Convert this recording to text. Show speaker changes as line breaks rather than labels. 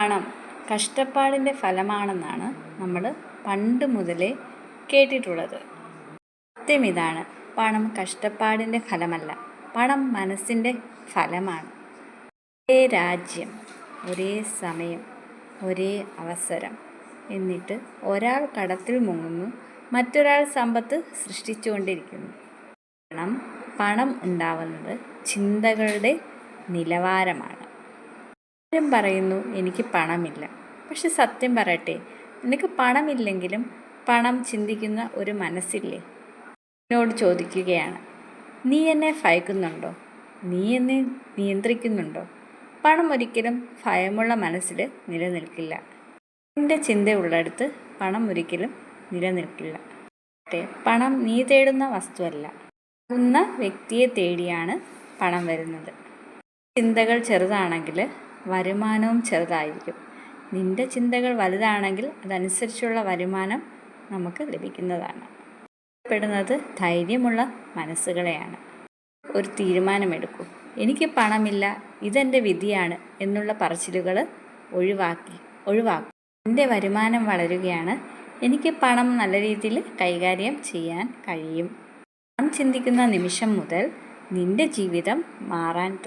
പണം കഷ്ടപ്പാടിൻ്റെ ഫലമാണെന്നാണ് നമ്മൾ പണ്ട് മുതലേ കേട്ടിട്ടുള്ളത്. സത്യം ഇതാണ്, പണം കഷ്ടപ്പാടിൻ്റെ ഫലമല്ല, പണം മനസ്സിൻ്റെ ഫലമാണ്. ഒരേ രാജ്യം, ഒരേ സമയം, ഒരേ അവസരം, എന്നിട്ട് ഒരാൾ കടത്തിൽ മുങ്ങുന്നു, മറ്റൊരാൾ സമ്പത്ത് സൃഷ്ടിച്ചുകൊണ്ടിരിക്കുന്നു. കാരണം പണം ഉണ്ടാവുന്നത് ചിന്തകളുടെ നിലവാരമാണ്. ആരും പറയുന്നു എനിക്ക് പണമില്ല, പക്ഷെ സത്യം പറയട്ടെ, നിനക്ക് പണമില്ലെങ്കിലും പണം ചിന്തിക്കുന്ന ഒരു മനസ്സില്ലേ? എന്നോട് ചോദിക്കുകയാണ്, നീ എന്നെ ഭയക്കുന്നുണ്ടോ? നീ എന്നെ നിയന്ത്രിക്കുന്നുണ്ടോ? പണം ഒരിക്കലും ഭയമുള്ള മനസ്സിൽ നിലനിൽക്കില്ല. നിന്റെ ചിന്തയുള്ളിടത്ത് പണം ഒരിക്കലും നിലനിൽക്കില്ല. പണം നീ തേടുന്ന വസ്തുവല്ല, ആകുന്ന വ്യക്തിയെ തേടിയാണ് പണം വരുന്നത്. ചിന്തകൾ ചെറുതാണെങ്കിൽ വരുമാനവും ചെറുതായിരിക്കും. നിന്റെ ചിന്തകൾ വലുതാണെങ്കിൽ അതനുസരിച്ചുള്ള വരുമാനം നമുക്ക് ലഭിക്കുന്നതാണ്. പ്പെടുന്നത് ധൈര്യമുള്ള മനസ്സുകളെയാണ്. ഒരു തീരുമാനമെടുക്കൂ. എനിക്ക് പണമില്ല, ഇതെൻ്റെ വിധിയാണ് എന്നുള്ള പറച്ചിലുകൾ ഒഴിവാക്കും. എൻ്റെ വരുമാനം വളരുകയാണ്, എനിക്ക് പണം നല്ല രീതിയിൽ കൈകാര്യം ചെയ്യാൻ കഴിയും. പണം ചിന്തിക്കുന്ന നിമിഷം മുതൽ നിന്റെ ജീവിതം മാറാൻ തുടങ്ങും.